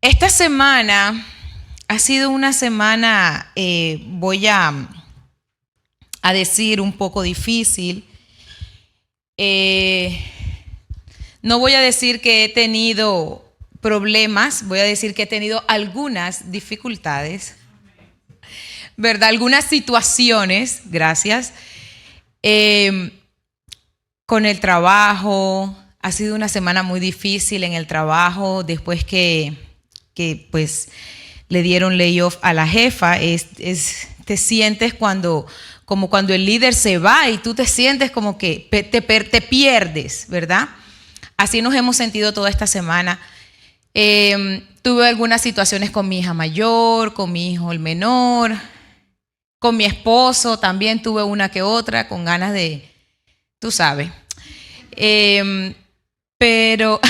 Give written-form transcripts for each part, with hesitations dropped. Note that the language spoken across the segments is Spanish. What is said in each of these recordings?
Esta semana ha sido una semana, voy a decir, un poco difícil. No voy a decir que he tenido problemas, voy a decir que he tenido algunas dificultades, ¿verdad? Algunas situaciones, gracias, con el trabajo. Ha sido una semana muy difícil en el trabajo después que pues le dieron layoff a la jefa. Te sientes como cuando el líder se va y tú te sientes como que te pierdes, ¿verdad? Así nos hemos sentido toda esta semana. Tuve algunas situaciones con mi hija mayor, con mi hijo el menor, con mi esposo también tuve una que otra, con ganas de, tú sabes. Pero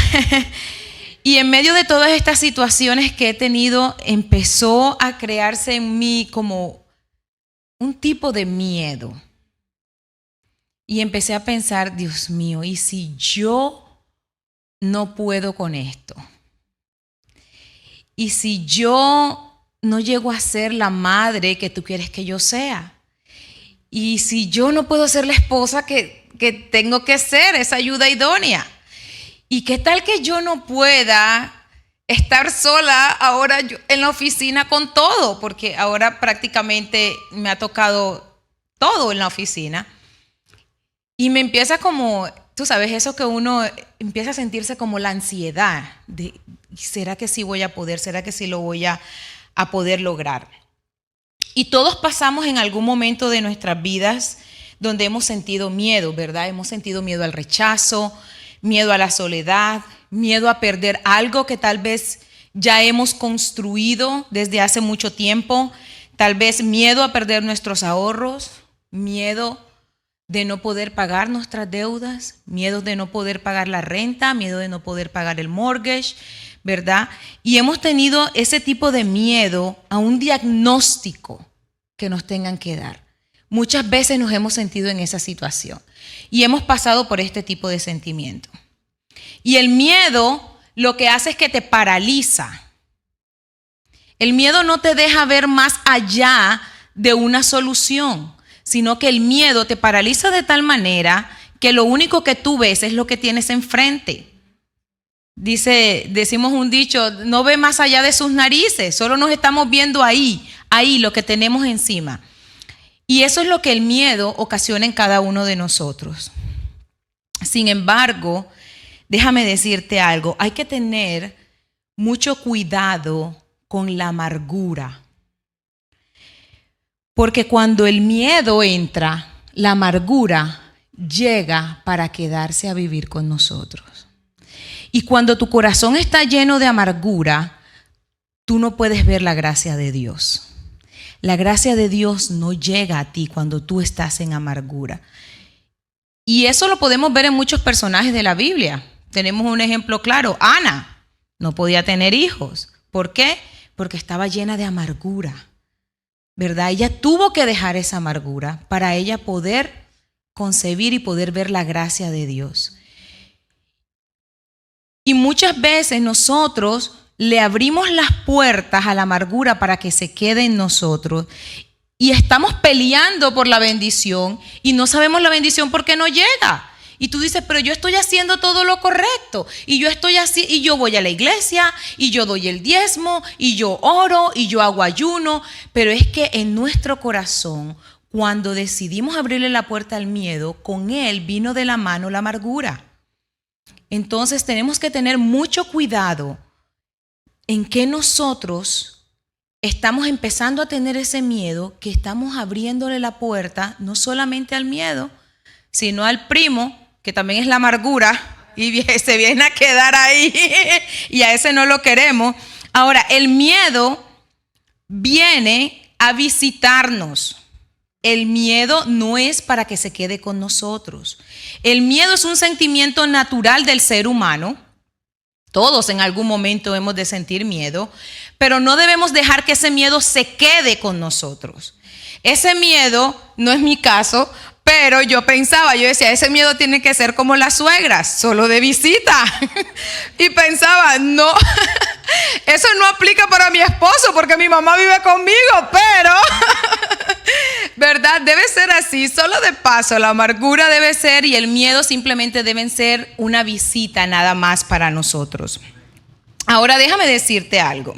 y en medio de todas estas situaciones que he tenido, empezó a crearse en mí como un tipo de miedo. Y empecé a pensar, Dios mío, ¿y si yo no puedo con esto? ¿Y si yo no llego a ser la madre que tú quieres que yo sea? ¿Y si yo no puedo ser la esposa que tengo que ser, esa ayuda idónea? ¿Y qué tal que yo no pueda estar sola ahora en la oficina con todo? Porque ahora prácticamente me ha tocado todo en la oficina. Y me empieza como, tú sabes, eso que uno empieza a sentirse como la ansiedad de, ¿será que sí voy a poder? ¿Será que sí lo voy a poder lograr? Y todos pasamos en algún momento de nuestras vidas donde hemos sentido miedo, ¿verdad? Hemos sentido miedo al rechazo, miedo a la soledad, miedo a perder algo que tal vez ya hemos construido desde hace mucho tiempo, tal vez miedo a perder nuestros ahorros, miedo de no poder pagar nuestras deudas, miedo de no poder pagar la renta, miedo de no poder pagar el mortgage, ¿verdad? Y hemos tenido ese tipo de miedo a un diagnóstico que nos tengan que dar. Muchas veces nos hemos sentido en esa situación y hemos pasado por este tipo de sentimiento. Y el miedo lo que hace es que te paraliza. El miedo no te deja ver más allá de una solución, sino que el miedo te paraliza de tal manera que lo único que tú ves es lo que tienes enfrente. Decimos un dicho, no ve más allá de sus narices, solo nos estamos viendo ahí lo que tenemos encima. Y eso es lo que el miedo ocasiona en cada uno de nosotros. Sin embargo, déjame decirte algo, hay que tener mucho cuidado con la amargura. Porque cuando el miedo entra, la amargura llega para quedarse a vivir con nosotros. Y cuando tu corazón está lleno de amargura, tú no puedes ver la gracia de Dios. La gracia de Dios no llega a ti cuando tú estás en amargura. Y eso lo podemos ver en muchos personajes de la Biblia. Tenemos un ejemplo claro. Ana no podía tener hijos. ¿Por qué? Porque estaba llena de amargura, ¿verdad? Ella tuvo que dejar esa amargura para ella poder concebir y poder ver la gracia de Dios. Y muchas veces nosotros le abrimos las puertas a la amargura para que se quede en nosotros y estamos peleando por la bendición y no sabemos la bendición porque no llega. Y tú dices, pero yo estoy haciendo todo lo correcto y yo estoy así y yo voy a la iglesia y yo doy el diezmo y yo oro y yo hago ayuno, pero es que en nuestro corazón, cuando decidimos abrirle la puerta al miedo, con él vino de la mano la amargura. Entonces tenemos que tener mucho cuidado en que nosotros estamos empezando a tener ese miedo, que estamos abriéndole la puerta no solamente al miedo, sino al primo, que también es la amargura, y se viene a quedar ahí, y a ese no lo queremos. Ahora, el miedo viene a visitarnos. El miedo no es para que se quede con nosotros. El miedo es un sentimiento natural del ser humano. Todos en algún momento hemos de sentir miedo, pero no debemos dejar que ese miedo se quede con nosotros. Ese miedo, no es mi caso, pero yo decía, ese miedo tiene que ser como las suegras, solo de visita. Y pensaba, no, Eso no aplica para mi esposo porque mi mamá vive conmigo, pero, ¿verdad? Debe ser así. Solo de paso, la amargura debe ser y el miedo simplemente deben ser una visita nada más para nosotros. Ahora déjame decirte algo.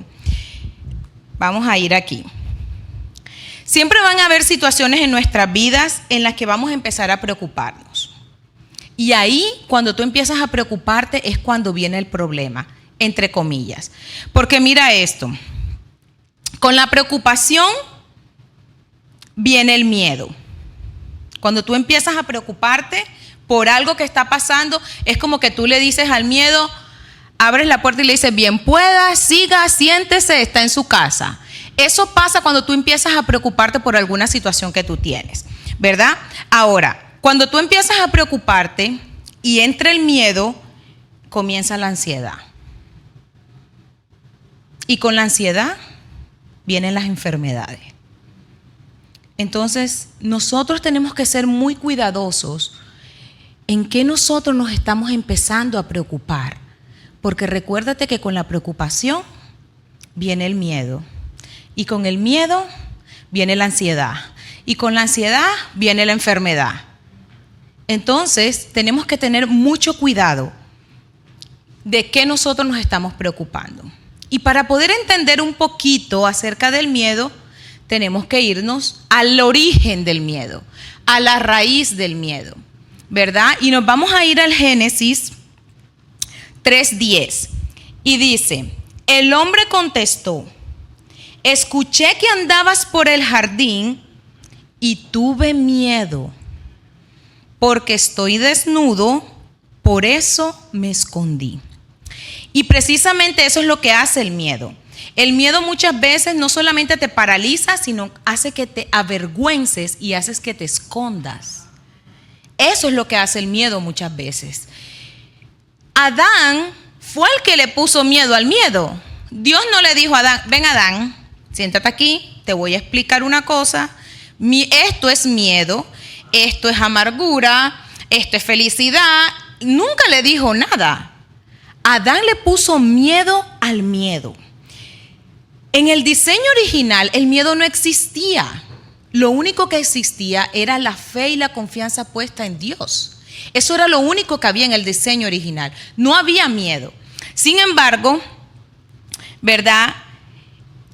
Vamos a ir aquí. Siempre van a haber situaciones en nuestras vidas en las que vamos a empezar a preocuparnos. Y ahí, cuando tú empiezas a preocuparte, es cuando viene el problema, entre comillas. Porque mira esto, con la preocupación viene el miedo. Cuando tú empiezas a preocuparte por algo que está pasando, es como que tú le dices al miedo, abres la puerta y le dices, bien pueda, siga, siéntese, está en su casa. Eso pasa cuando tú empiezas a preocuparte por alguna situación que tú tienes, ¿verdad? Ahora, cuando tú empiezas a preocuparte y entra el miedo, comienza la ansiedad. Y con la ansiedad vienen las enfermedades. Entonces, nosotros tenemos que ser muy cuidadosos en qué nosotros nos estamos empezando a preocupar. Porque recuérdate que con la preocupación viene el miedo. Y con el miedo viene la ansiedad. Y con la ansiedad viene la enfermedad. Entonces, tenemos que tener mucho cuidado de qué nosotros nos estamos preocupando. Y para poder entender un poquito acerca del miedo, tenemos que irnos al origen del miedo, a la raíz del miedo, ¿verdad? Y nos vamos a ir al Génesis 3:10. Y dice, el hombre contestó, escuché que andabas por el jardín y tuve miedo, porque estoy desnudo, por eso me escondí. Y precisamente eso es lo que hace el miedo. El miedo muchas veces no solamente te paraliza, sino hace que te avergüences y haces que te escondas. Eso es lo que hace el miedo muchas veces. Adán fue el que le puso miedo al miedo. Dios no le dijo a Adán, ven Adán, siéntate aquí, te voy a explicar una cosa. Esto es miedo, esto es amargura, esto es felicidad. Nunca le dijo nada. Adán le puso miedo al miedo. En el diseño original el miedo no existía. Lo único que existía era la fe y la confianza puesta en Dios. Eso era lo único que había en el diseño original. No había miedo. Sin embargo, ¿verdad?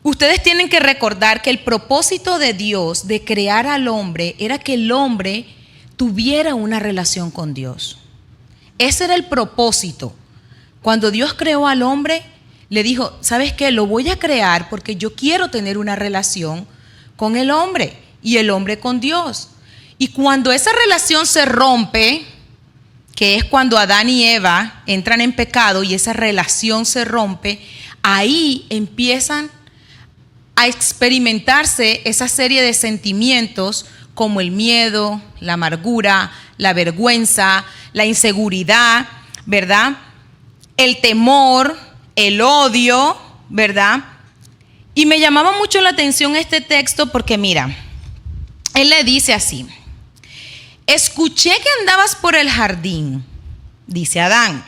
Ustedes tienen que recordar que el propósito de Dios de crear al hombre era que el hombre tuviera una relación con Dios. Ese era el propósito. Cuando Dios creó al hombre, le dijo, ¿sabes qué? Lo voy a crear porque yo quiero tener una relación con el hombre y el hombre con Dios. Y cuando esa relación se rompe, que es cuando Adán y Eva entran en pecado y esa relación se rompe, ahí empiezan a experimentarse esa serie de sentimientos como el miedo, la amargura, la vergüenza, la inseguridad, ¿verdad? El temor, el odio, ¿verdad? Y me llamaba mucho la atención este texto porque mira, él le dice así, escuché que andabas por el jardín, dice Adán.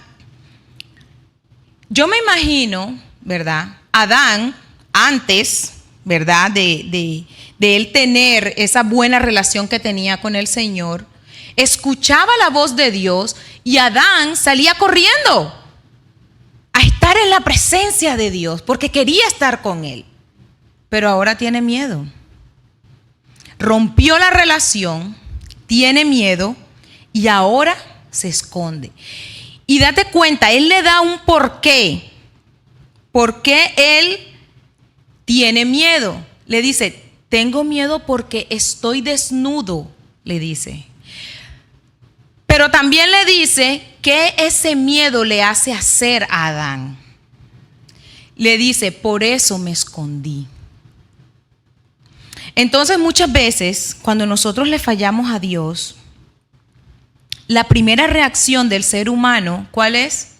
Yo me imagino, ¿verdad? Adán, antes, ¿verdad? De él tener esa buena relación que tenía con el Señor, escuchaba la voz de Dios y Adán salía corriendo a estar en la presencia de Dios porque quería estar con Él. Pero ahora tiene miedo. Rompió la relación, tiene miedo y ahora se esconde. Y date cuenta, Él le da un porqué. ¿Por qué Él tiene miedo? Le dice, tengo miedo porque estoy desnudo, le dice. Pero también le dice que ese miedo le hace hacer a Adán. Le dice, por eso me escondí. Entonces muchas veces cuando nosotros le fallamos a Dios, la primera reacción del ser humano, ¿cuál es?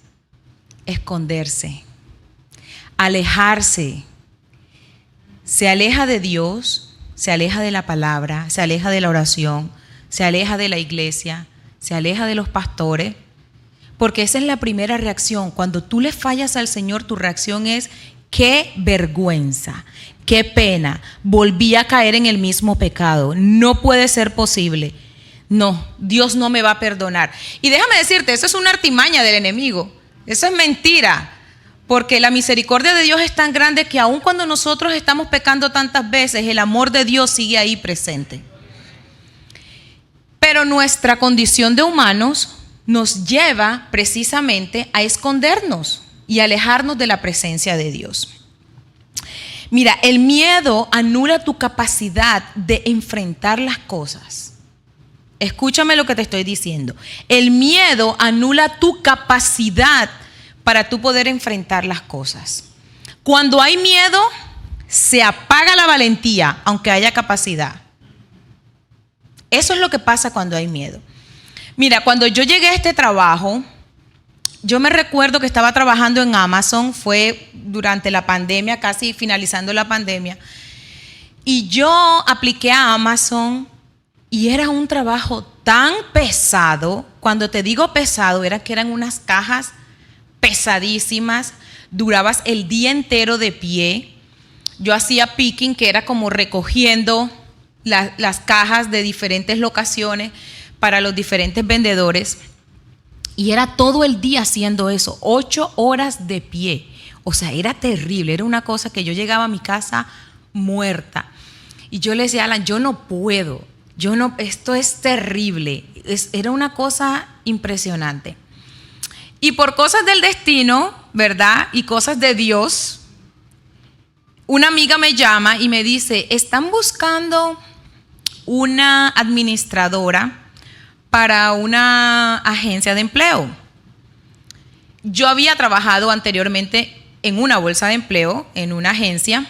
Esconderse, alejarse. Se aleja de Dios, se aleja de la palabra, se aleja de la oración, se aleja de la iglesia, se aleja de los pastores, Porque esa es la primera reacción. Cuando tú le fallas al Señor, tu reacción es: qué vergüenza, qué pena, volví a caer en el mismo pecado, no puede ser posible. No, Dios no me va a perdonar. Y déjame decirte, eso es una artimaña del enemigo, eso es mentira. Porque la misericordia de Dios es tan grande que aun cuando nosotros estamos pecando tantas veces, el amor de Dios sigue ahí presente. Pero nuestra condición de humanos nos lleva precisamente a escondernos y alejarnos de la presencia de Dios. Mira, el miedo anula tu capacidad de enfrentar las cosas. Escúchame lo que te estoy diciendo. El miedo anula tu capacidad para tú poder enfrentar las cosas. Cuando hay miedo, se apaga la valentía, aunque haya capacidad. Eso es lo que pasa cuando hay miedo. Mira, cuando yo llegué a este trabajo, yo me recuerdo que estaba trabajando en Amazon, fue durante la pandemia, casi finalizando la pandemia, y yo apliqué a Amazon y era un trabajo tan pesado. Cuando te digo pesado, era que eran unas cajas pesadísimas, durabas el día entero de pie. Yo hacía picking, que era como recogiendo las cajas de diferentes locaciones para los diferentes vendedores, y era todo el día haciendo eso, 8 horas de pie. O sea, era terrible, era una cosa que yo llegaba a mi casa muerta, y yo le decía a Alan: yo no puedo, esto es terrible. Era una cosa impresionante. Y por cosas del destino, ¿verdad? Y cosas de Dios, una amiga me llama y me dice: están buscando una administradora para una agencia de empleo. Yo había trabajado anteriormente en una bolsa de empleo, en una agencia,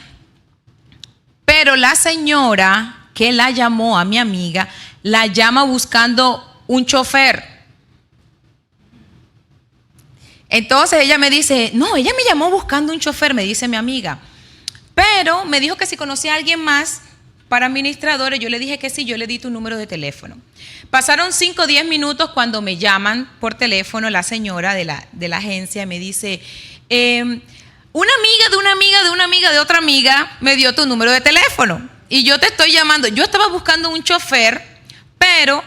pero la señora que la llamó a mi amiga, la llama buscando un chofer. Entonces ella me dice: no, ella me llamó buscando un chofer, me dice mi amiga, pero me dijo que si conocía a alguien más para administradores. Yo le dije que sí, yo le di tu número de teléfono. Pasaron 5 o 10 minutos cuando me llaman por teléfono la señora de la agencia, me dice: una amiga de una amiga de una amiga de otra amiga me dio tu número de teléfono y yo te estoy llamando. Yo estaba buscando un chofer, pero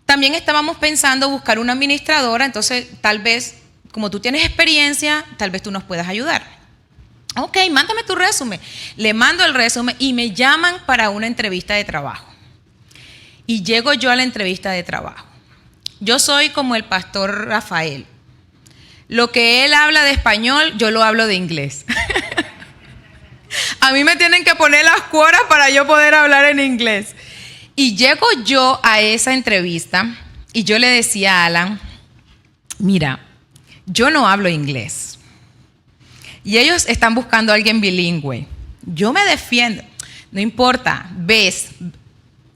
también estábamos pensando buscar una administradora, entonces tal vez, como tú tienes experiencia, tal vez tú nos puedas ayudar. Ok, mándame tu resumen. Le mando el resumen y me llaman para una entrevista de trabajo. Y llego yo a la entrevista de trabajo. Yo soy como el pastor Rafael. Lo que él habla de español, yo lo hablo de inglés. A mí me tienen que poner las cuoras para yo poder hablar en inglés. Y llego yo a esa entrevista y yo le decía a Alan: mira, yo no hablo inglés. Y ellos están buscando a alguien bilingüe. Yo me defiendo. No importa, ves.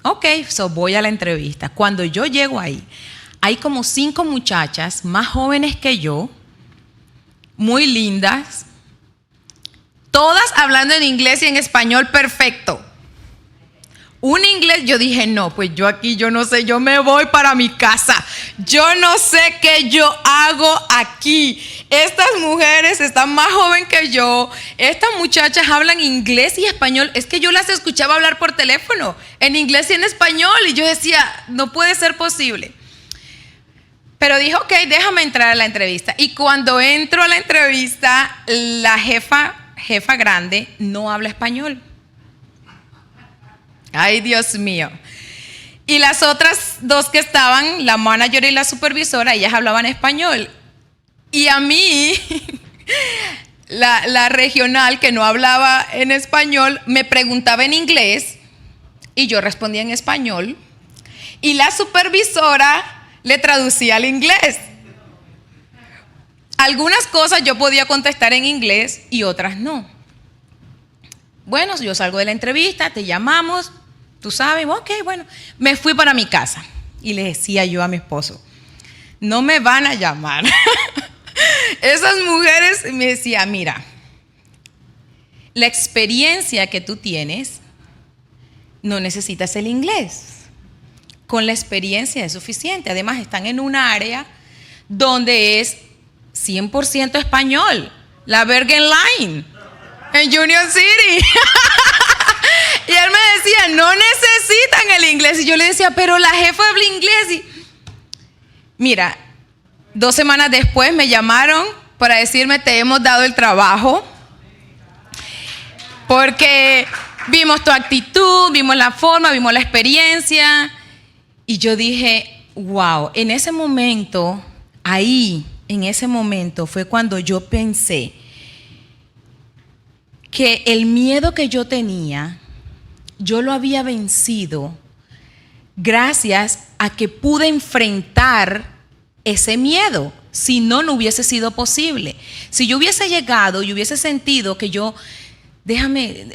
Ok, voy a la entrevista. Cuando yo llego ahí, hay como 5 muchachas más jóvenes que yo, muy lindas, todas hablando en inglés y en español perfecto. Un inglés, yo dije: no, pues yo aquí, yo no sé, yo me voy para mi casa. Yo no sé qué yo hago aquí. Estas mujeres están más jóvenes que yo. Estas muchachas hablan inglés y español. Es que yo las escuchaba hablar por teléfono, en inglés y en español. Y yo decía: no puede ser posible. Pero dije: ok, déjame entrar a la entrevista. Y cuando entro a la entrevista, la jefa grande no habla español. Ay, Dios mío. Y las otras 2 que estaban, la manager y la supervisora, ellas hablaban español. Y a mí, la regional que no hablaba en español, me preguntaba en inglés y yo respondía en español. Y la supervisora le traducía al inglés. Algunas cosas yo podía contestar en inglés y otras no. Bueno, yo salgo de la entrevista, te llamamos. Tú sabes, ok, bueno, me fui para mi casa y le decía yo a mi esposo: no me van a llamar. Esas mujeres me decían: mira, la experiencia que tú tienes, no necesitas el inglés. Con la experiencia es suficiente. Además, están en un área donde es 100% español, la Bergen Line, en Union City. Y él me decía, no necesitan el inglés. Y yo le decía, pero la jefa habla inglés. Y mira, 2 semanas después me llamaron para decirme, te hemos dado el trabajo, porque vimos tu actitud, vimos la forma, vimos la experiencia. Y yo dije, wow, en ese momento, en ese momento fue cuando yo pensé que el miedo que yo tenía, yo lo había vencido gracias a que pude enfrentar ese miedo. Si no, no hubiese sido posible. Si yo hubiese llegado y hubiese sentido que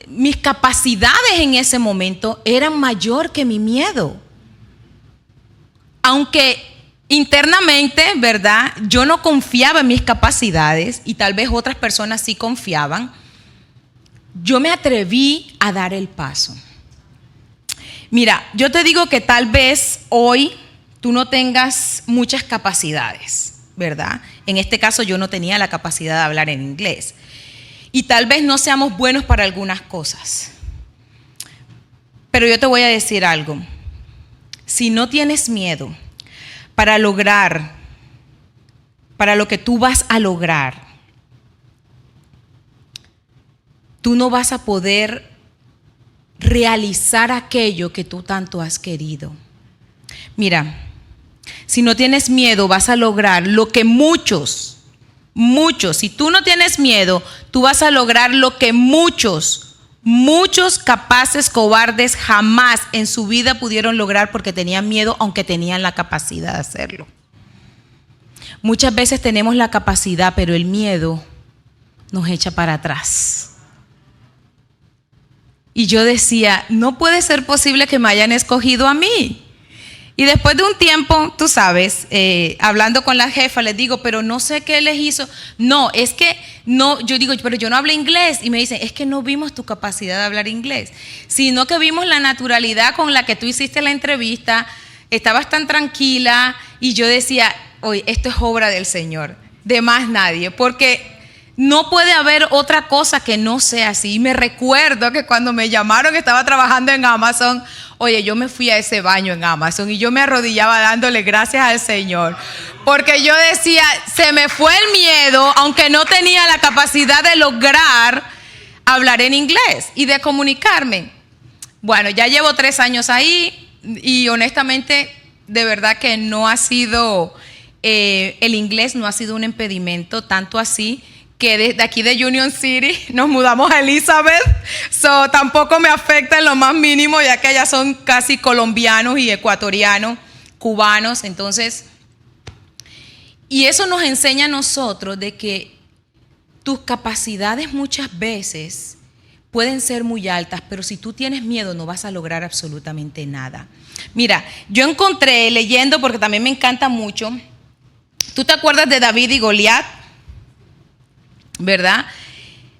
mis capacidades en ese momento eran mayor que mi miedo. Aunque internamente, ¿verdad?, yo no confiaba en mis capacidades y tal vez otras personas sí confiaban, yo me atreví a dar el paso. Mira, yo te digo que tal vez hoy tú no tengas muchas capacidades, ¿verdad? En este caso yo no tenía la capacidad de hablar en inglés. Y tal vez no seamos buenos para algunas cosas. Pero yo te voy a decir algo. Si no tienes miedo para lo que tú vas a lograr, tú no vas a poder realizar aquello que tú tanto has querido. Mira, si no tienes miedo, vas a lograr lo que muchos, si tú no tienes miedo, tú vas a lograr lo que muchos capaces, cobardes, jamás en su vida pudieron lograr porque tenían miedo, aunque tenían la capacidad de hacerlo. Muchas veces tenemos la capacidad, pero el miedo nos echa para atrás. Y yo decía, no puede ser posible que me hayan escogido a mí. Y después de un tiempo, tú sabes, hablando con la jefa, les digo, pero no sé qué les hizo. No, es que no, yo digo, pero yo no hablo inglés. Y me dicen, es que no vimos tu capacidad de hablar inglés, sino que vimos la naturalidad con la que tú hiciste la entrevista, estabas tan tranquila. Y yo decía, oye, esto es obra del Señor, de más nadie, porque no puede haber otra cosa que no sea así. Y me recuerdo que cuando me llamaron, estaba trabajando en Amazon. Oye, yo me fui a ese baño en Amazon y yo me arrodillaba dándole gracias al Señor. Porque yo decía, se me fue el miedo, aunque no tenía la capacidad de lograr hablar en inglés y de comunicarme. Bueno, ya llevo 3 años ahí y honestamente, de verdad que no ha sido, el inglés no ha sido un impedimento, tanto así que desde aquí de Union City nos mudamos a Elizabeth, tampoco me afecta en lo más mínimo, ya que allá son casi colombianos y ecuatorianos, cubanos. Entonces, y eso nos enseña a nosotros de que tus capacidades muchas veces pueden ser muy altas, pero si tú tienes miedo no vas a lograr absolutamente nada. Mira, yo encontré leyendo, porque también me encanta mucho, ¿tú te acuerdas de David y Goliat? ¿Verdad?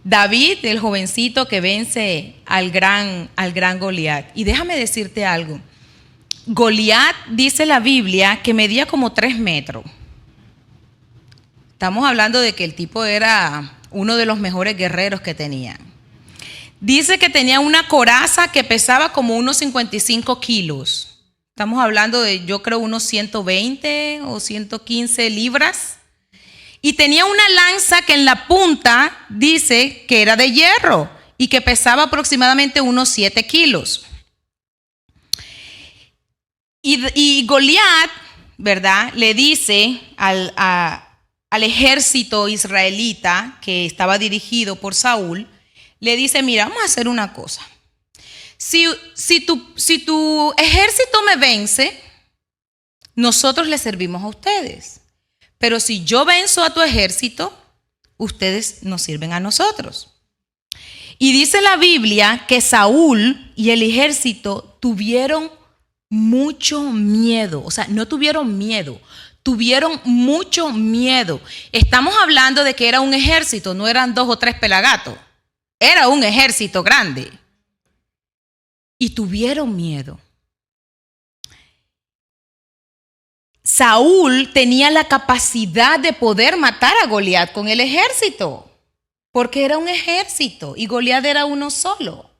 David, el jovencito que vence al gran Goliat. Y déjame decirte algo. Goliat, dice la Biblia, que medía como 3 metros. Estamos hablando de que el tipo era uno de los mejores guerreros que tenían. Dice que tenía una coraza que pesaba como unos 55 kilos. Estamos hablando de, yo creo, unos 120 o 115 libras. Y tenía una lanza que en la punta dice que era de hierro y que pesaba aproximadamente unos 7 kilos. Y Goliat, ¿verdad?, le dice al ejército israelita que estaba dirigido por Saúl, le dice, mira, vamos a hacer una cosa. Si tu ejército me vence, nosotros le servimos a ustedes. Pero si yo venzo a tu ejército, ustedes nos sirven a nosotros. Y dice la Biblia que Saúl y el ejército tuvieron mucho miedo. O sea, no tuvieron miedo, tuvieron mucho miedo. Estamos hablando de que era un ejército, no eran 2 o 3 pelagatos. Era un ejército grande. Y tuvieron miedo. Saúl tenía la capacidad de poder matar a Goliat con el ejército, porque era un ejército y Goliat era uno solo.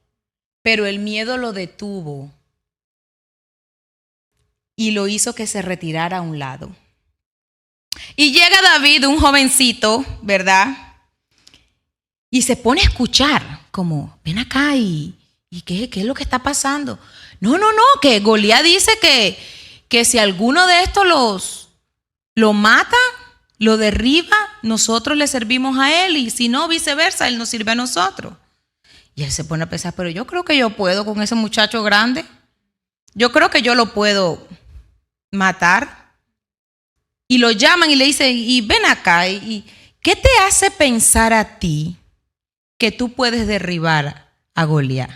Pero el miedo lo detuvo y lo hizo que se retirara a un lado. Y llega David, un jovencito, ¿verdad? Y se pone a escuchar, como, ven acá, ¿y qué es lo que está pasando? No, que Goliat dice que si alguno de estos lo mata, lo derriba, nosotros le servimos a él, y si no, viceversa, él nos sirve a nosotros. Y él se pone a pensar, pero yo creo que yo puedo con ese muchacho grande. Yo creo que yo lo puedo matar. Y lo llaman y le dicen, y ven acá, ¿y qué te hace pensar a ti que tú puedes derribar a Goliat?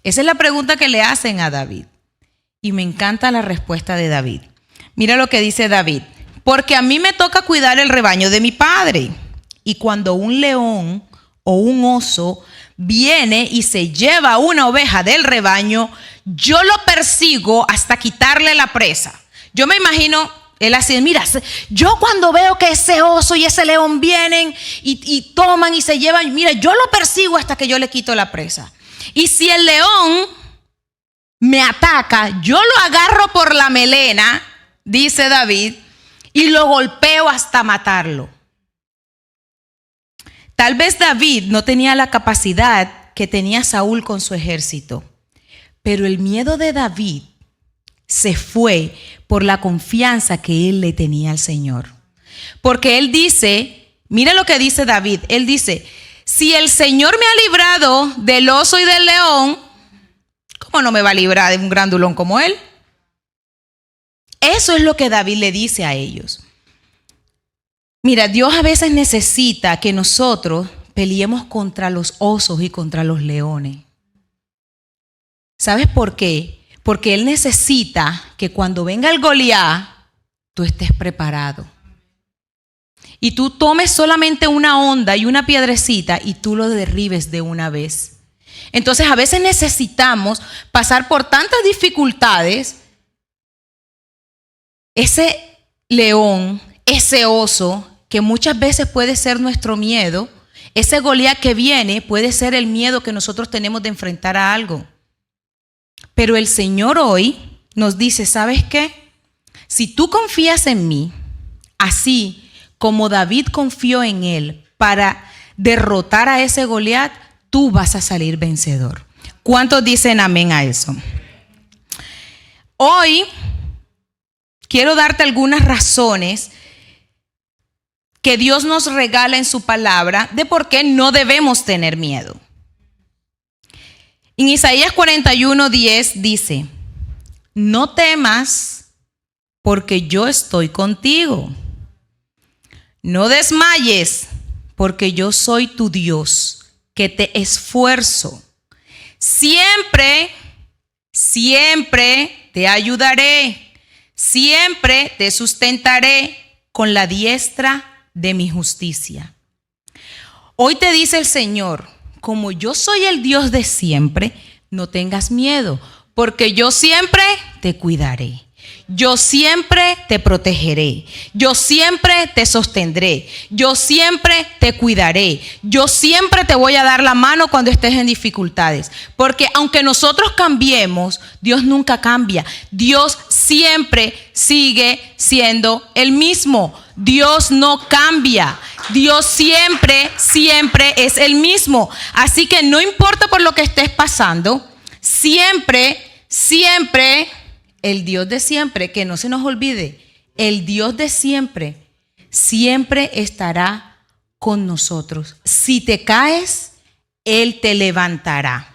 Esa es la pregunta que le hacen a David. Y me encanta la respuesta de David. Mira lo que dice David. Porque a mí me toca cuidar el rebaño de mi padre. Y cuando un león o un oso viene y se lleva una oveja del rebaño, yo lo persigo hasta quitarle la presa. Yo me imagino él así, mira, yo cuando veo que ese oso y ese león vienen y toman y se llevan, mira, yo lo persigo hasta que yo le quito la presa. Y si el león me ataca, yo lo agarro por la melena, dice David, y lo golpeo hasta matarlo. Tal vez David no tenía la capacidad que tenía Saúl con su ejército, pero el miedo de David se fue por la confianza que él le tenía al Señor. Porque él dice, mira lo que dice David, él dice, si el Señor me ha librado del oso y del león, ¿cómo no me va a librar de un grandulón como él? Eso es lo que David le dice a ellos. Mira, Dios a veces necesita que nosotros peleemos contra los osos y contra los leones. ¿Sabes por qué? Porque Él necesita que cuando venga el Goliat, tú estés preparado. Y tú tomes solamente una onda y una piedrecita y tú lo derribes de una vez. Entonces a veces necesitamos pasar por tantas dificultades. Ese león, ese oso, que muchas veces puede ser nuestro miedo, ese Goliat que viene puede ser el miedo que nosotros tenemos de enfrentar a algo. Pero el Señor hoy nos dice, ¿sabes qué? Si tú confías en mí, así como David confió en él para derrotar a ese Goliat, tú vas a salir vencedor. ¿Cuántos dicen amén a eso? Hoy quiero darte algunas razones que Dios nos regala en su palabra de por qué no debemos tener miedo. En Isaías 41:10 dice, no temas porque yo estoy contigo. No desmayes porque yo soy tu Dios, que te esfuerzo. Siempre te ayudaré. Siempre te sustentaré con la diestra de mi justicia. Hoy te dice el Señor, como yo soy el Dios de siempre, no tengas miedo, porque yo siempre te cuidaré. Yo siempre te protegeré. Yo siempre te sostendré. Yo siempre te cuidaré. Yo siempre te voy a dar la mano cuando estés en dificultades. Porque aunque nosotros cambiemos, Dios nunca cambia. Dios siempre sigue siendo el mismo. Dios no cambia. Dios siempre es el mismo. Así que no importa por lo que estés pasando, siempre el Dios de siempre, que no se nos olvide, el Dios de siempre estará con nosotros. Si te caes, Él te levantará.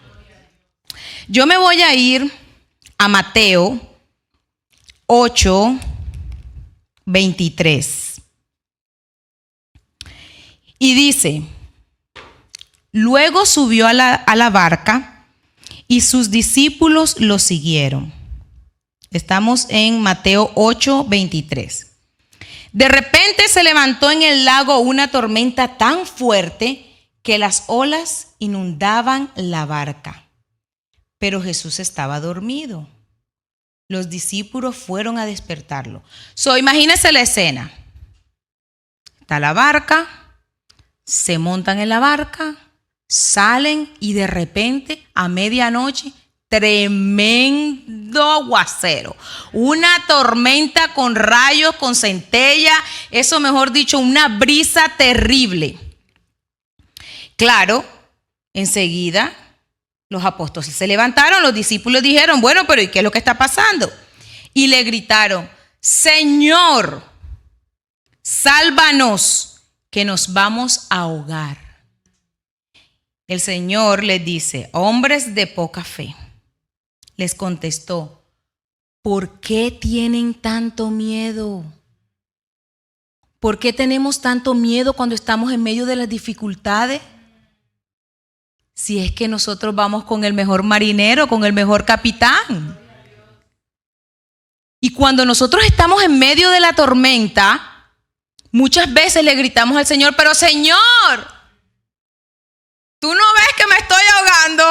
Yo me voy a ir a Mateo 8:23. Y dice, luego subió a la barca y sus discípulos lo siguieron. Estamos en Mateo 8:23. De repente se levantó en el lago una tormenta tan fuerte que las olas inundaban la barca. Pero Jesús estaba dormido. los discípulos fueron a despertarlo. Imagínense la escena. Está la barca, se montan en la barca, salen y de repente a medianoche, tremendo aguacero, una tormenta con rayos, con centella, eso mejor dicho, una brisa terrible. Claro, enseguida los apóstoles se levantaron, los discípulos dijeron, bueno, pero ¿y qué es lo que está pasando? Y le gritaron, Señor, sálvanos, que nos vamos a ahogar. El Señor les dice, hombres de poca fe, les contestó, ¿por qué tienen tanto miedo? ¿Por qué tenemos tanto miedo cuando estamos en medio de las dificultades? Si es que nosotros vamos con el mejor marinero, con el mejor capitán. Y cuando nosotros estamos en medio de la tormenta, muchas veces le gritamos al Señor, pero Señor, ¿tú no ves que me estoy ahogando?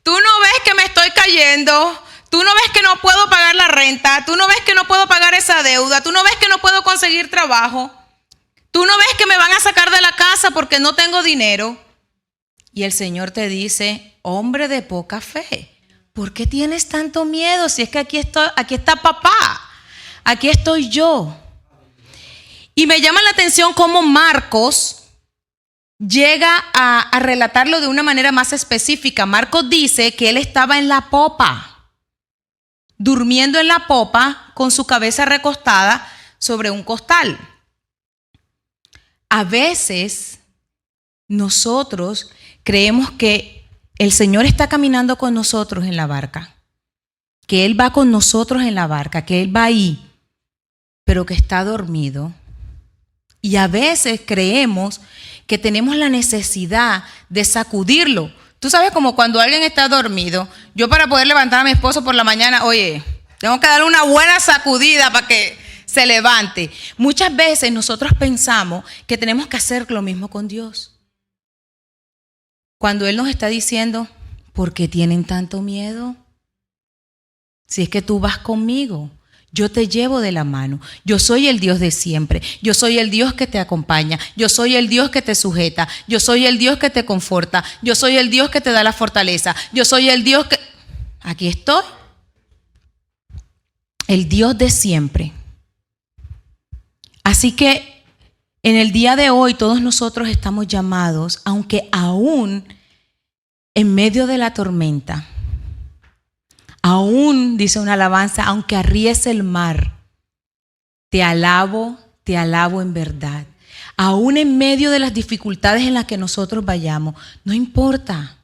¿Tú no ves que me estoy cayendo? ¿Tú no ves que no puedo pagar la renta? ¿Tú no ves que no puedo pagar esa deuda? ¿Tú no ves que no puedo conseguir trabajo? ¿Tú no ves que me van a sacar de la casa porque no tengo dinero? Y el Señor te dice, hombre de poca fe, ¿por qué tienes tanto miedo? Si es que aquí está papá, aquí estoy yo. Y me llama la atención cómo Marcos llega a relatarlo de una manera más específica. Marcos dice que él estaba en la popa, durmiendo en la popa con su cabeza recostada sobre un costal. A veces nosotros creemos que el Señor está caminando con nosotros en la barca, que Él va con nosotros en la barca, que Él va ahí, pero que está dormido. Y a veces creemos que tenemos la necesidad de sacudirlo. Tú sabes, como cuando alguien está dormido, yo para poder levantar a mi esposo por la mañana, oye, tengo que darle una buena sacudida para que se levante. Muchas veces nosotros pensamos que tenemos que hacer lo mismo con Dios. Cuando Él nos está diciendo, ¿por qué tienen tanto miedo? Si es que tú vas conmigo, yo te llevo de la mano. Yo soy el Dios de siempre. Yo soy el Dios que te acompaña. Yo soy el Dios que te sujeta. Yo soy el Dios que te conforta. Yo soy el Dios que te da la fortaleza. Yo soy el Dios que... Aquí estoy. El Dios de siempre. Así que en el día de hoy todos nosotros estamos llamados, aunque aún en medio de la tormenta, aún, dice una alabanza, aunque arríese el mar, te alabo en verdad. Aún en medio de las dificultades en las que nosotros vayamos, no importa.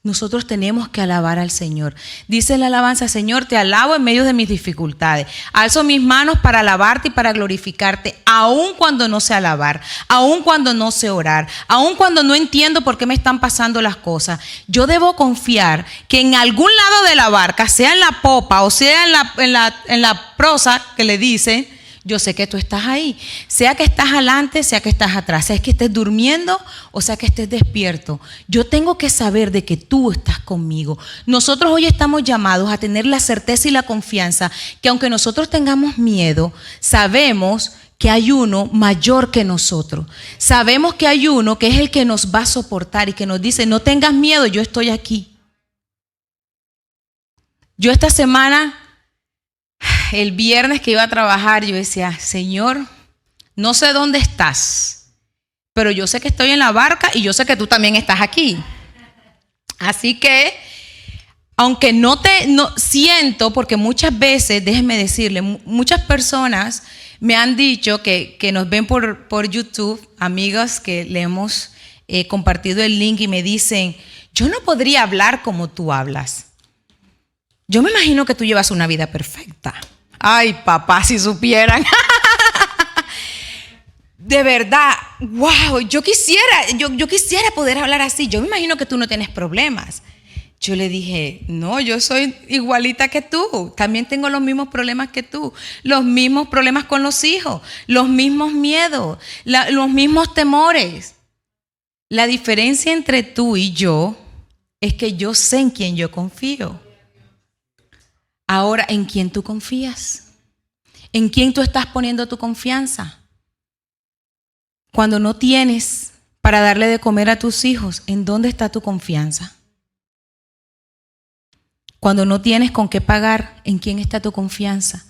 Nosotros tenemos que alabar al Señor. Dice la alabanza, Señor, te alabo en medio de mis dificultades. Alzo mis manos para alabarte y para glorificarte, aun cuando no sé alabar, aun cuando no sé orar, aun cuando no entiendo por qué me están pasando las cosas. Yo debo confiar que en algún lado de la barca, sea en la popa o sea en la prosa que le dicen, yo sé que tú estás ahí, sea que estás adelante, sea que estás atrás, sea que estés durmiendo o sea que estés despierto. Yo tengo que saber de que tú estás conmigo. Nosotros hoy estamos llamados a tener la certeza y la confianza que aunque nosotros tengamos miedo, sabemos que hay uno mayor que nosotros. Sabemos que hay uno que es el que nos va a soportar y que nos dice, no tengas miedo, yo estoy aquí. Yo esta semana... El viernes que iba a trabajar, yo decía, Señor, no sé dónde estás, pero yo sé que estoy en la barca y yo sé que tú también estás aquí. Así que, aunque no siento, porque muchas veces, déjenme decirle, muchas personas me han dicho que nos ven por YouTube, amigas que le hemos compartido el link y me dicen, yo no podría hablar como tú hablas. Yo me imagino que tú llevas una vida perfecta. Ay, papá, si supieran. De verdad, wow, yo quisiera poder hablar así. Yo me imagino que tú no tienes problemas. Yo le dije, no, yo soy igualita que tú. También tengo los mismos problemas que tú. Los mismos problemas con los hijos. Los mismos miedos. Los mismos temores. La diferencia entre tú y yo es que yo sé en quién yo confío. Ahora, ¿en quién tú confías? ¿En quién tú estás poniendo tu confianza? Cuando no tienes para darle de comer a tus hijos, ¿en dónde está tu confianza? Cuando no tienes con qué pagar, ¿en quién está tu confianza?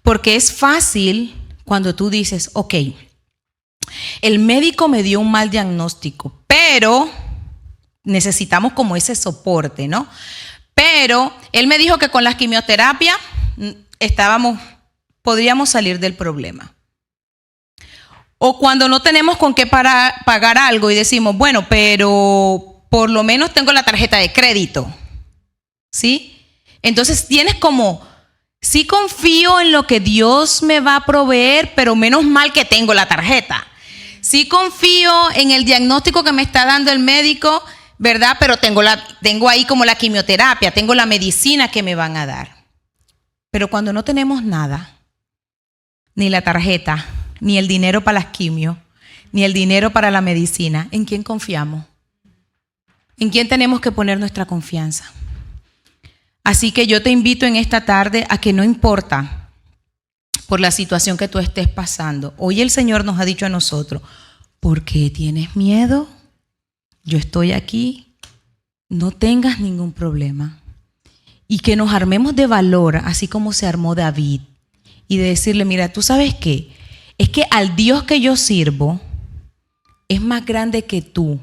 Porque es fácil cuando tú dices, ok, el médico me dio un mal diagnóstico, pero necesitamos como ese soporte, ¿no? Pero él me dijo que con la quimioterapia podríamos salir del problema. O cuando no tenemos con qué pagar algo y decimos, bueno, pero por lo menos tengo la tarjeta de crédito, ¿sí? Entonces tienes como, sí confío en lo que Dios me va a proveer, pero menos mal que tengo la tarjeta. Sí confío en el diagnóstico que me está dando el médico, ¿verdad? Pero tengo ahí como la quimioterapia, tengo la medicina que me van a dar. Pero cuando no tenemos nada, ni la tarjeta, ni el dinero para las quimio, ni el dinero para la medicina, ¿en quién confiamos? ¿En quién tenemos que poner nuestra confianza? Así que yo te invito en esta tarde a que no importa por la situación que tú estés pasando. Hoy el Señor nos ha dicho a nosotros, ¿por qué tienes miedo? Yo estoy aquí, no tengas ningún problema. Y que nos armemos de valor, así como se armó David, y de decirle, mira, ¿tú sabes qué? Es que al Dios que yo sirvo es más grande que tú.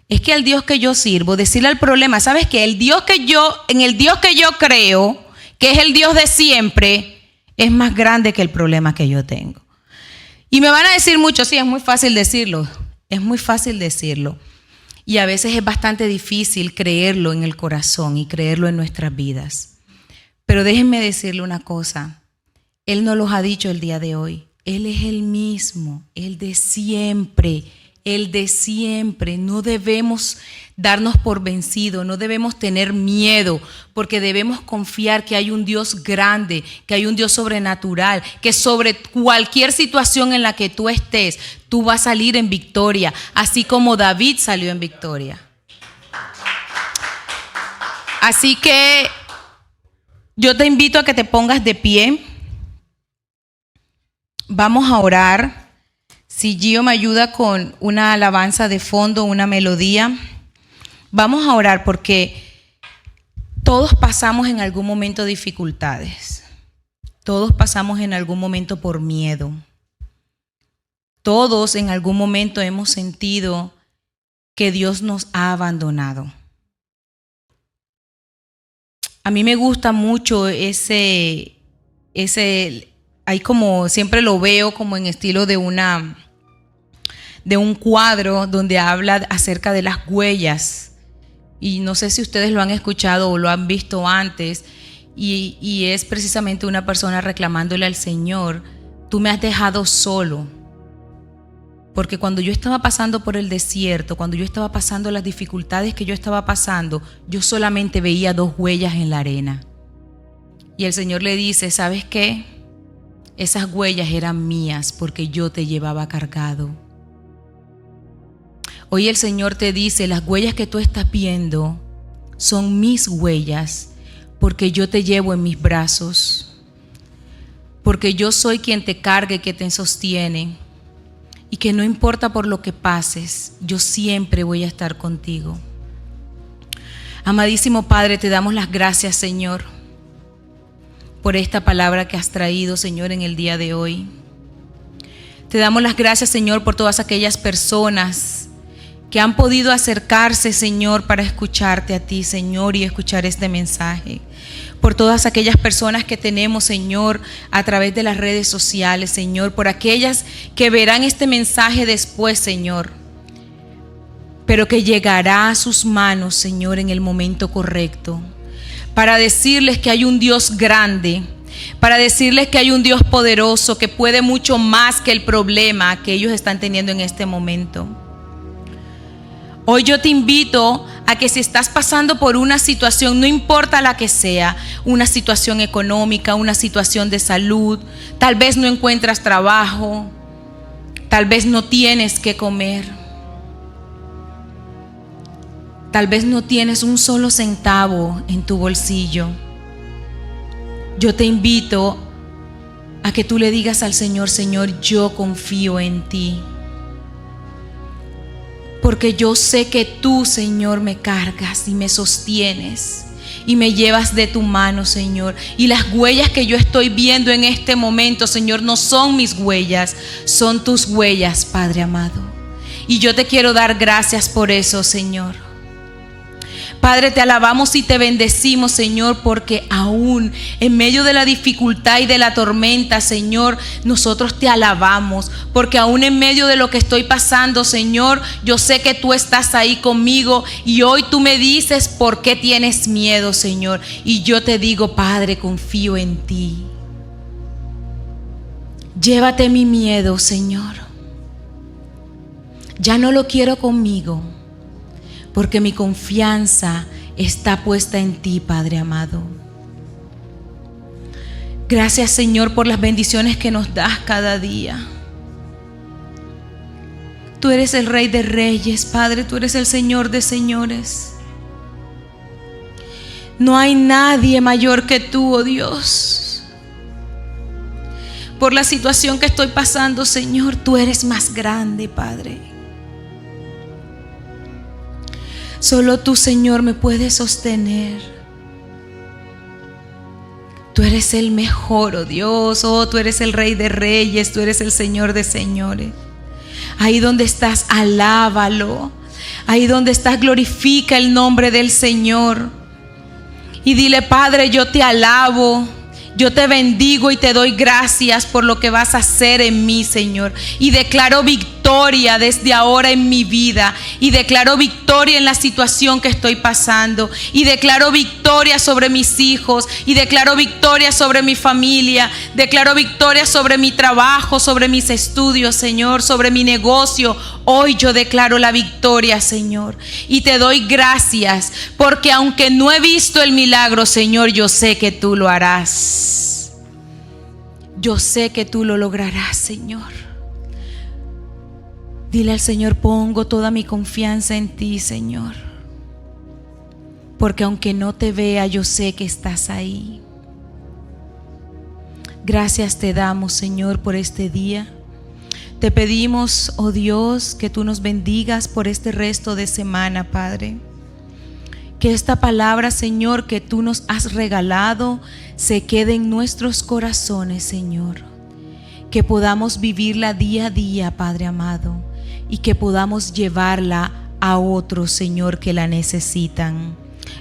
Es que al Dios que yo sirvo, decirle al problema, ¿sabes qué? En el Dios que yo creo, que es el Dios de siempre, es más grande que el problema que yo tengo. Y me van a decir mucho, sí, es muy fácil decirlo. Es muy fácil decirlo. Y a veces es bastante difícil creerlo en el corazón y creerlo en nuestras vidas. Pero déjenme decirle una cosa. Él nos los ha dicho el día de hoy. Él es el mismo, el de siempre. El de siempre. No debemos darnos por vencido, no debemos tener miedo, porque debemos confiar que hay un Dios grande, que hay un Dios sobrenatural, que sobre cualquier situación en la que tú estés, tú vas a salir en victoria, así como David salió en victoria. Así que yo te invito a que te pongas de pie. Vamos a orar. Si Gio me ayuda con una alabanza de fondo, una melodía, vamos a orar porque todos pasamos en algún momento dificultades. Todos pasamos en algún momento por miedo. Todos en algún momento hemos sentido que Dios nos ha abandonado. A mí me gusta mucho ahí como siempre lo veo como en estilo de un cuadro donde habla acerca de las huellas. Y no sé si ustedes lo han escuchado o lo han visto antes. Y es precisamente una persona reclamándole al Señor, tú me has dejado solo. Porque cuando yo estaba pasando por el desierto, cuando yo estaba pasando las dificultades que yo estaba pasando, yo solamente veía 2 huellas en la arena. Y el Señor le dice, ¿sabes qué? Esas huellas eran mías porque yo te llevaba cargado. Hoy el Señor te dice, las huellas que tú estás viendo son mis huellas porque yo te llevo en mis brazos. Porque yo soy quien te carga y que te sostiene. Y que no importa por lo que pases, yo siempre voy a estar contigo. Amadísimo Padre, te damos las gracias, Señor, por esta palabra que has traído, Señor, en el día de hoy. Te damos las gracias, Señor, por todas aquellas personas que han podido acercarse, Señor, para escucharte a ti, Señor, y escuchar este mensaje. Por todas aquellas personas que tenemos, Señor, a través de las redes sociales, Señor, por aquellas que verán este mensaje después, Señor, pero que llegará a sus manos, Señor, en el momento correcto, para decirles que hay un Dios grande, para decirles que hay un Dios poderoso que puede mucho más que el problema que ellos están teniendo en este momento. Hoy yo te invito a que si estás pasando por una situación, no importa la que sea, una situación económica, una situación de salud, tal vez no encuentras trabajo, tal vez no tienes que comer, tal vez no tienes un solo centavo en tu bolsillo. Yo te invito a que tú le digas al Señor: Señor, yo confío en ti. Porque yo sé que tú, Señor, me cargas y me sostienes y me llevas de tu mano, Señor. Y las huellas que yo estoy viendo en este momento, Señor, no son mis huellas, son tus huellas, Padre amado. Y yo te quiero dar gracias por eso, Señor. Padre, te alabamos y te bendecimos, Señor, porque aún en medio de la dificultad y de la tormenta, Señor, nosotros te alabamos. Porque aún en medio de lo que estoy pasando, Señor, yo sé que tú estás ahí conmigo. Y hoy tú me dices por qué tienes miedo, Señor. Y yo te digo: Padre, confío en ti. Llévate mi miedo, Señor. Ya no lo quiero conmigo, porque mi confianza está puesta en ti, Padre amado. Gracias, Señor, por las bendiciones que nos das cada día. Tú eres el Rey de Reyes, Padre, tú eres el Señor de Señores. No hay nadie mayor que tú, oh Dios. Por la situación que estoy pasando, Señor, tú eres más grande, Padre. Solo tú, Señor, me puedes sostener. Tú eres el mejor, oh Dios. Oh, tú eres el Rey de Reyes, tú eres el Señor de Señores. Ahí donde estás, alábalo. Ahí donde estás, glorifica el nombre del Señor. Y dile: Padre, yo te alabo. Yo te bendigo y te doy gracias por lo que vas a hacer en mí, Señor. Y declaro victoria desde ahora en mi vida. Y declaro victoria en la situación que estoy pasando. Y declaro victoria sobre mis hijos. Y declaro victoria sobre mi familia. Declaro victoria sobre mi trabajo, sobre mis estudios, Señor, sobre mi negocio. Hoy yo declaro la victoria, Señor. Y te doy gracias porque aunque no he visto el milagro, Señor, yo sé que tú lo harás. Yo sé que tú lo lograrás, Señor. Dile al Señor: pongo toda mi confianza en ti, Señor. Porque aunque no te vea, yo sé que estás ahí. Gracias te damos, Señor, por este día. Te pedimos, oh Dios, que tú nos bendigas por este resto de semana, Padre. Que esta palabra, Señor, que tú nos has regalado, se quede en nuestros corazones, Señor. Que podamos vivirla día a día, Padre amado, y que podamos llevarla a otros, Señor, que la necesitan.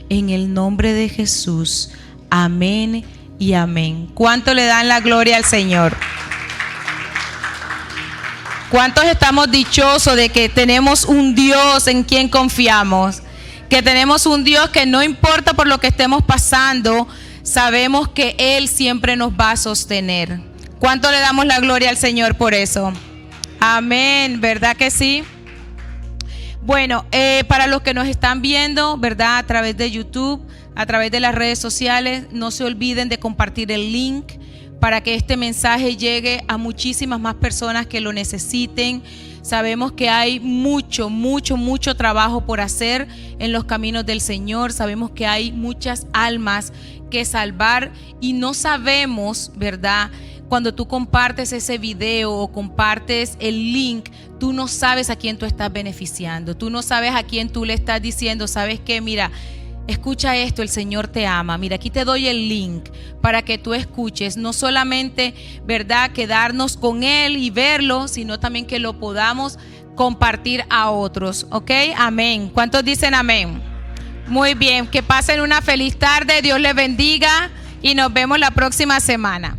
En el nombre de Jesús, amén y amén. ¿Cuánto le dan la gloria al Señor? ¿Cuántos estamos dichosos de que tenemos un Dios en quien confiamos? Que tenemos un Dios que no importa por lo que estemos pasando, sabemos que Él siempre nos va a sostener. ¿Cuánto le damos la gloria al Señor por eso? Amén, ¿verdad que sí? Bueno, para los que nos están viendo, ¿verdad? A través de YouTube, a través de las redes sociales, no se olviden de compartir el link para que este mensaje llegue a muchísimas más personas que lo necesiten. Sabemos que hay mucho trabajo por hacer en los caminos del Señor. Sabemos que hay muchas almas que salvar y no sabemos, ¿verdad? Cuando tú compartes ese video o compartes el link, tú no sabes a quién tú estás beneficiando. Tú no sabes a quién tú le estás diciendo: ¿sabes qué? Mira, escucha esto, el Señor te ama. Mira, aquí te doy el link para que tú escuches. No solamente, ¿verdad?, quedarnos con Él y verlo, sino también que lo podamos compartir a otros. ¿Ok? Amén. ¿Cuántos dicen amén? Muy bien. Que pasen una feliz tarde. Dios les bendiga y nos vemos la próxima semana.